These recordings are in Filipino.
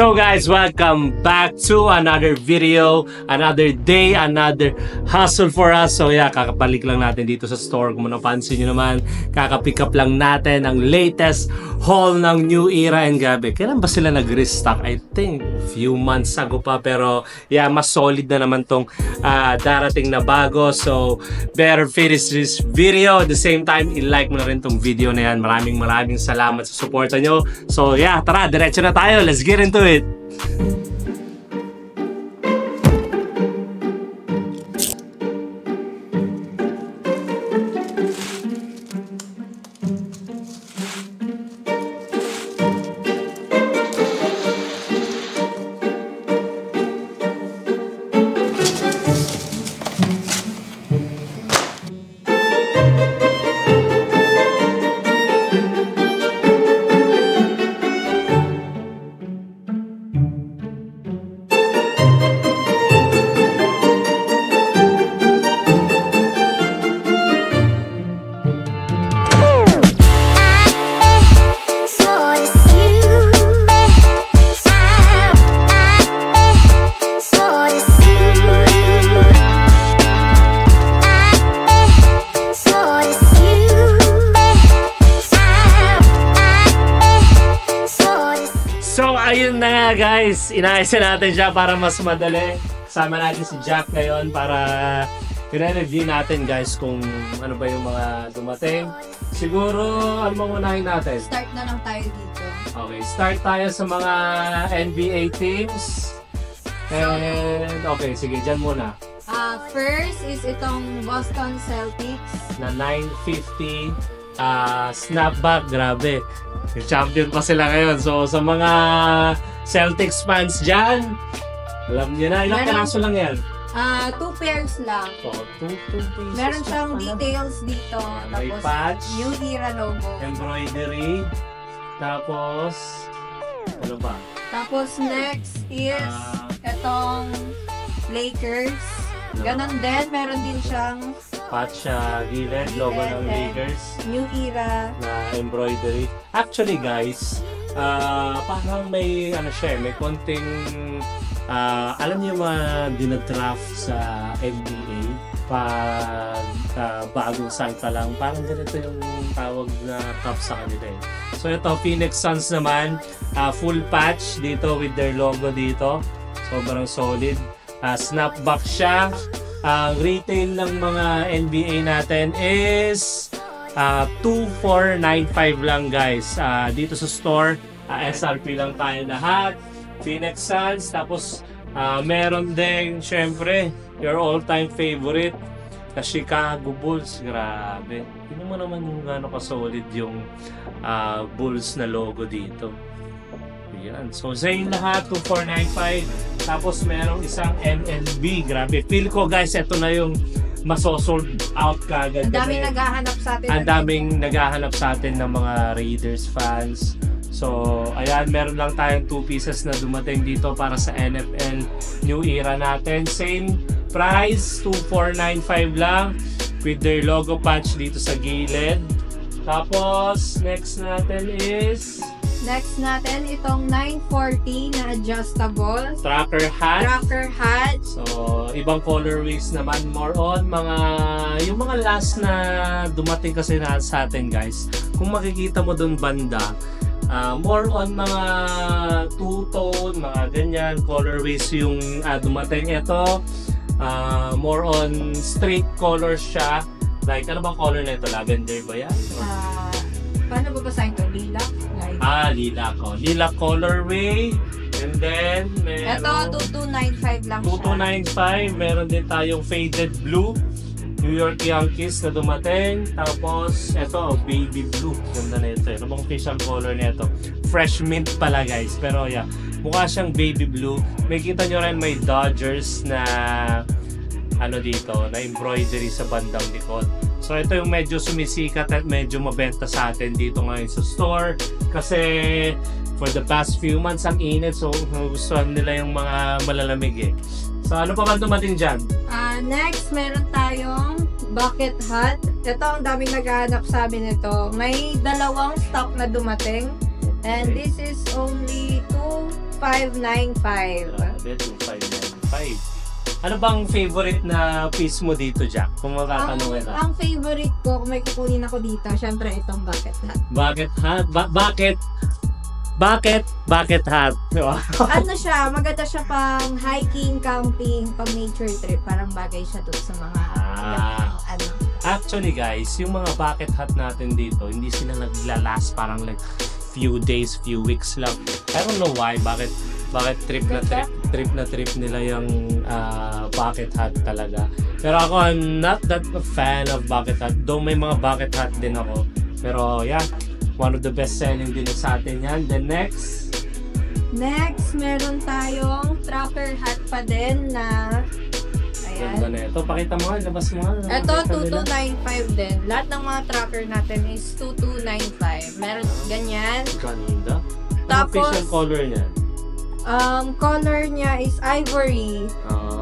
So guys, welcome back to another video, another day, another hustle for us. So yeah, kakabalik lang natin dito sa store. Kung napansin nyo naman, kakapick up lang natin ang latest haul ng New Era. And gabi, kailan ba sila nag-restock? I think a few months ago pa. Pero yeah, mas solid na naman tong darating na bago. So better finish this video. At the same time, i-like mo na rin tong video na yan. Maraming salamat sa suporta nyo. So yeah, tara, diretso na tayo. Let's get into it. So ayun na nga guys, inaayos natin siya para mas madali. Kasama natin si Jack ngayon para i-review natin guys kung ano ba yung mga dumating. Siguro, ano bang unahin natin? Start na lang tayo dito. Okay, start tayo sa mga NBA teams. And okay, sige, dyan muna. First is itong Boston Celtics. Na 950 snapback, grabe. Champion pa sila ngayon. So, sa mga Celtics fans dyan, alam niyo na, ilang kanaso lang yan? 2 pairs lang. So, 2 pieces. Meron siyang details dito. May Tapos, patch. New Era logo. Embroidery. Tapos, ano ba? Tapos, next is itong Lakers. Ganon din. Meron din siyang Patch gilid, logo ng Lakers. New Era. Na embroidery. Actually guys, parang may ano siya, may konting alam niyo mga dinadraft sa NBA pag bagong site pa lang, parang ganito yung tawag na cup sa kanila eh. So ito, Phoenix Suns naman, full patch dito with their logo dito. Sobrang solid. Snapback siya. Ang retail ng mga NBA natin is 2,495 lang guys. Dito sa store, SRP lang tayo lahat. Phoenix Suns, tapos meron din syempre your all-time favorite, na Chicago Bulls. Grabe. Tingnan mo naman yung gaano ka-solid yung Bulls na logo dito. Yan. So sa yung lahat, 2,495. Tapos merong isang MLB. Grabe. Feel ko guys, ito na yung masosold out kagad. Ang daming naghahanap sa atin. Ang daming naghahanap sa atin ng mga Raiders fans. So, ayan, meron lang tayong 2 pieces na dumating dito para sa NFL New Era natin. Same price, 2,495 lang with their logo patch dito sa gilid. Tapos, next natin is itong 940 na adjustable tracker hat. So, ibang colorways naman, more on yung mga last na dumating kasi na sa atin guys. Kung makikita mo dun banda, more on mga two-tone, mga ganyan colorways yung dumating. Ito, more on straight colors siya. Like, ano bang color na ito? Lavender ba yan? Paano babasahin ito? Lilac? Lilac. Lilac colorway. And then, meron... Ito, 2295 lang siya. 2295. Meron din tayong faded blue. New York Yankees na dumating. Tapos, ito, baby blue. Ganda na ito. Ano bang official color na ito? Fresh mint pala guys. Pero yeah, mukha siyang baby blue. May kita nyo rin may Dodgers na ano dito, na embroidery sa bandang likod. So ito yung medyo sumisikat at medyo mabenta sa atin dito ngayon sa store. Kasi for the past few months ang init, so gustuhan nila yung mga malalamig eh. So ano pa ba dumating dyan? Next, meron tayong bucket hat. Ito, ang daming naghahanap sa amin ito. May dalawang stock na dumating. And Okay. this is only 2,595. Grabe, 2,595. Ano bang favorite na piece mo dito, Jack? Kung makatanungin ka. Ang favorite ko, kung may kukunin ako dito, syempre itong bucket hat. Bakit hat? Bakit hat? Diba? Ano siya, maganda siya pang hiking, camping, pang nature trip. Parang bagay siya doon sa mga ano. Actually guys, yung mga bucket hat natin dito, hindi sila naglalas parang like few days, few weeks lang. I don't know why, bakit trip na trip nila yung bucket hat talaga. Pero ako, I'm not that a fan of bucket hat. Though may mga bucket hat din ako. Pero yeah, one of the best selling din sa atin yan. Then next, meron tayong tracker hat pa din na ganda na ito. Pakita mo nga, labas mo nga. ito, 2295 din. Lahat ng mga tracker natin is 2295. Meron ganyan. Ganda. Tapos, official color niya. Color niya is ivory.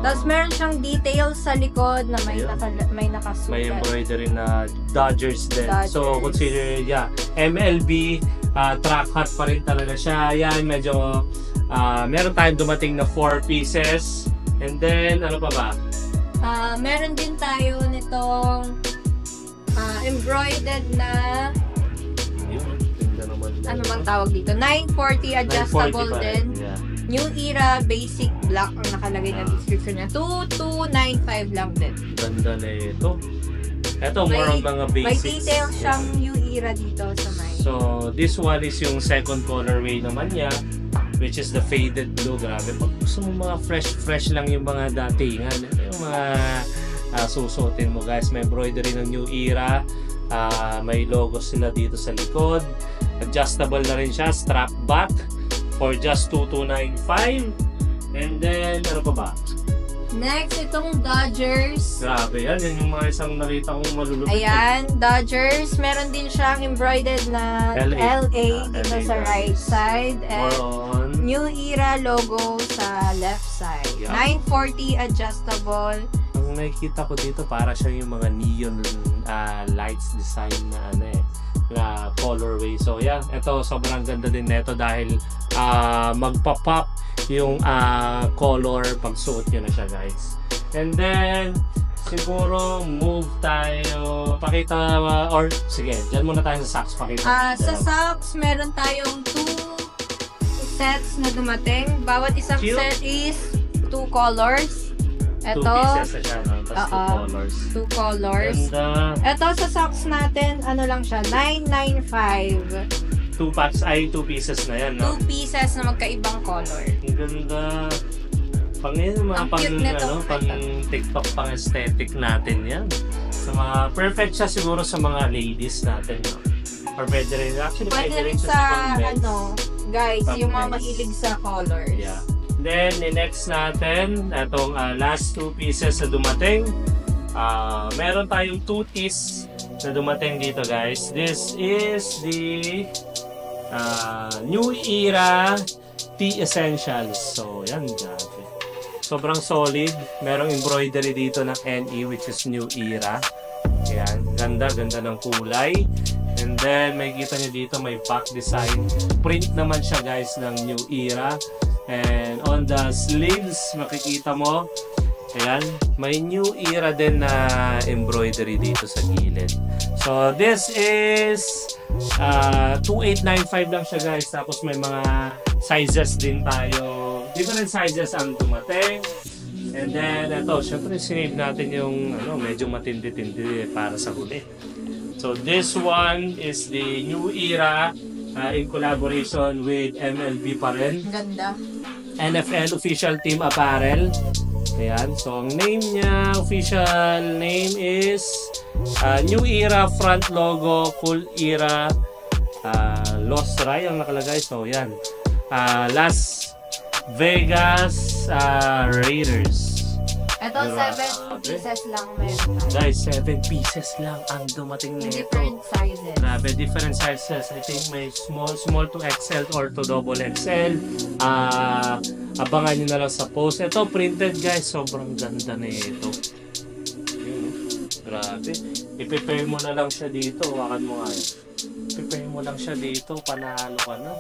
Tapos meron siyang details sa likod na may May nakasulat. embroidery na Dodgers din. So, Dodgers. consider, yeah, MLB, track hat pa rin talaga siya. Yan, medyo, meron tayong dumating na 4 pieces. And then, ano pa ba? Meron din tayo nitong embroidered na Yun, ganda naman. ano bang tawag dito? 940 adjustable 940 pa din. rin, yeah. New Era basic black ang nakalagay na description niya. 2295 lang din. Ganda na ito. Ito, more on mga May basics. details siyang New Era dito sa may. So, this one is yung second colorway naman niya, which is the faded blue. Grabe, pag gusto mo mga fresh lang yung mga datingan, yung mga susuotin mo guys. May embroidery ng New Era, may logo sila dito sa likod, adjustable na rin siya, strap back for just 2295. And then, ano pa ba? Next, itong Dodgers. Grabe yan, yan yung mga isang nakita kong malulupit. Ayan, Dodgers. Meron din siyang embroidered na LA dito LA sa right side. And More on New Era logo sa left side. Yeah. 940 adjustable. ang nakikita ko dito para siya yung mga neon lights design na na colorway. So yeah, ito sobrang ganda din nito dahil magpa-pop yung color pag suot nyo na siya guys. And then siguro move tayo, pakita or sige, dyan muna tayo sa socks, pakita. Sa socks, meron tayong 2 sets na dumating. Bawat isang Cute. set is 2 colors. 2 Ito, pieces na siya, no? Tapos 2 colors. 2 colors. And Ito sa socks natin, ano lang siya, 995. 2 packs ay 2 pieces na yan, no? 2 pieces na magkaibang color. Ang ganda. Pang yan, mga Ang pang, cute nito. pang TikTok, pang aesthetic natin yan. So, perfect siya siguro sa mga ladies natin, no? Or pwede rin, actually Pwede rin siya sa, pang men's. guys, Pang yung mga men's. mahilig sa colors. Yeah. Then, next natin, itong last 2 pieces na dumating. Meron tayong 2 tees na dumating dito, guys. This is the New Era Tee Essentials. So, yan, grabe. Sobrang solid. Merong embroidery dito ng NE, which is New Era. Yan, ganda ng kulay. And then, may kita nyo dito, may back design. Print naman siya, guys, ng New Era. And on the sleeves, makikita mo, ayan, may New Era din na embroidery dito sa gilid. So, this is 2895 lang siya, guys. Tapos may mga sizes din tayo. Different sizes ang dumating. And then, ito, syempre sinave natin yung medyo matindi-tindi para sa huli. So, this one is the New Era in collaboration with MLB pa rin. Ganda. NFL Official Team Apparel. Ayan. So, ang name niya, official name is New Era Front Logo, Full Era Los Ray ang nakalagay. So, yan. Las Vegas Raiders. Ito, 7 pieces lang meron. Guys, 7 pieces lang ang dumating nito. Different sizes. Grabe, different sizes. I think may small to XL or to double XL. Abangan nyo na lang sa post. Ito, printed guys. Sobrang ganda na ito. Grabe. I-prepare mo na lang siya dito. Hawakan mo nga yun. I-prepare mo lang siya dito. Panalo ka na.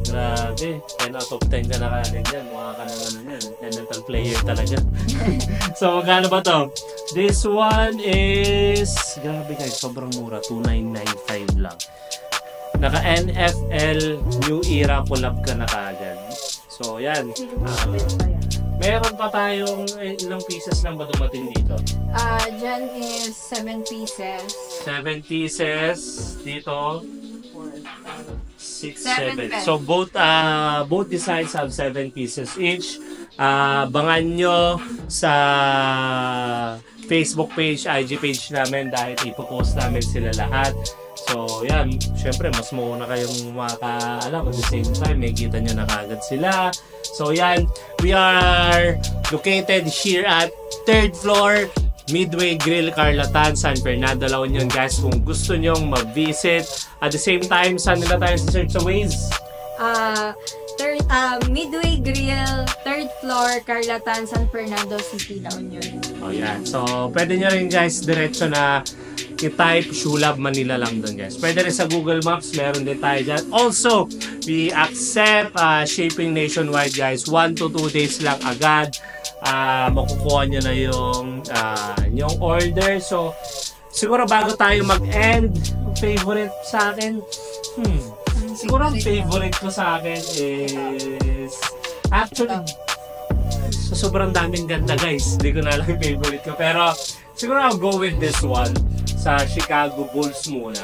Grabe. 10 out of 10 ka na kagad yan. Mukha ka na ano yan. NFL player talaga. So, magkano ba to? This one is... Grabe guys, sobrang mura. 2,995 lang. Naka NFL New Era pull-up ka na kagad. So, yan. Meron pa tayong ilang pieces lang ba dumating dito? Dyan is 7 pieces. 7 pieces. Dito, 6, 7. Seven. So, both designs have 7 pieces each. Abangan nyo sa Facebook page, IG page namin dahil ipopost namin sila lahat. So, yan. Siyempre, mas mauna kayong makakaalam. At the same time, may kita nyo na kagad sila. So, yan. We are located here at 3rd floor, Midway Grill, Carlatan, San Fernando, La Union. Guys, kung gusto nyong mag-visit. At the same time, saan nila tayo search sa Waze? Midway Grill, 3rd floor, Carlatan, San Fernando City, La Union. Oh, yan. So, pwede nyo rin guys, diretso na i-type Shulab Manila lang doon guys. Pwede rin sa Google Maps, meron din tayo dyan. Also, we accept shipping nationwide guys. 1 to 2 days lang agad. Makukuha nyo na yung order. So, siguro bago tayo mag-end, favorite sa akin, siguro ang favorite ko sa akin is actually sobrang daming ganda guys. Hindi ko na lang yung favorite ko. Pero siguro I'll go with this one sa Chicago Bulls muna.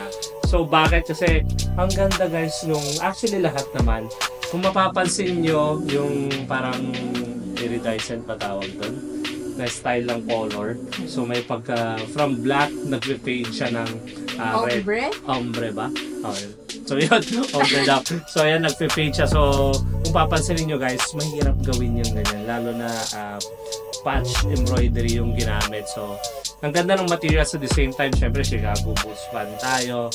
So bakit? Kasi ang ganda guys nung actually lahat naman. Kung mapapansin nyo yung parang iridescent pa tawag doon na style ng color. So may pagka from black nag-fade siya ng red. Ombre ba? Okay. So yun, ombre daw. So ayan, nag-fade siya. So kung papansinin nyo guys, mahirap gawin yung ganyan. Lalo na patch embroidery yung ginamit. So ang ganda ng materials at the same time. Syempre Chicago Bulls fan tayo.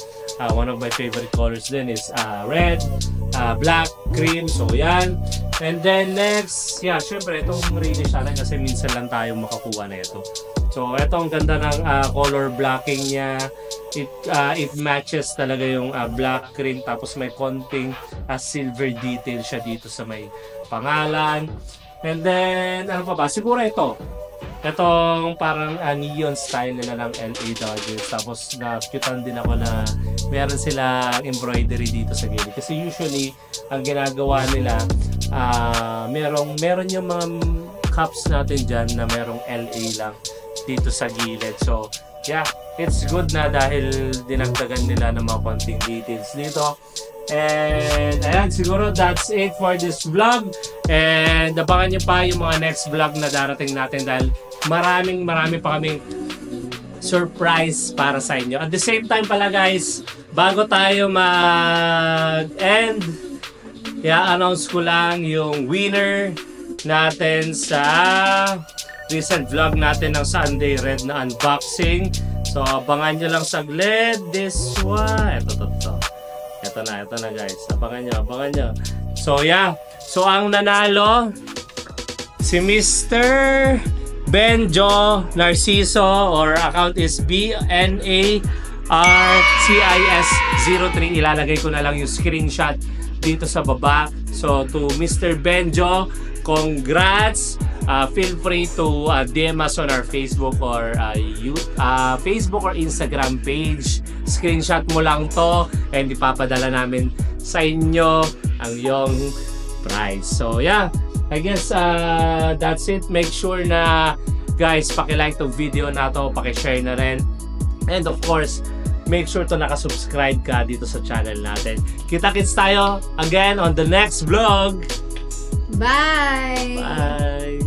One of my favorite colors din is red, black, cream. So yan. And then next, yeah, syempre itong really siya lang kasi minsan lang tayo makakuha na ito. So ito ang ganda ng color blocking niya. It matches talaga yung black, cream, tapos may konting silver detail siya dito sa may pangalan. And then ano pa ba? Siguro ito. Itong parang neon style nila ng LA Dodgers. Tapos na-cutan din ako na meron silang embroidery dito sa gilid. Kasi usually, ang ginagawa nila, meron yung mga cups natin dyan na merong LA lang dito sa gilid. So, yeah, it's good na dahil dinagdagan nila ng mga konting details dito. And ayan, siguro that's it for this vlog. And abangan nyo pa yung mga next vlog na darating natin dahil marami pa kaming surprise para sa inyo. At the same time pala guys, bago tayo mag-end, i-announce ko lang yung winner natin sa recent vlog natin ng Sunday Red na unboxing. So abangan nyo lang saglit. This one, ito na guys. Abangan nyo. So yeah. So ang nanalo si Mr. Benjo Narciso, or account is BNARCIS03. Ilalagay ko na lang yung screenshot dito sa baba. So to Mr. Benjo, congrats. Feel free to DM us on our Facebook or Facebook or Instagram page. Screenshot mo lang to and ipapadala namin sa inyo ang iyong prize. So yeah, I guess that's it. Make sure na guys, paki-like tong video na to, paki-share na rin. And of course, make sure to nakasubscribe ka dito sa channel natin. Kita-kits tayo again on the next vlog. Bye! Bye!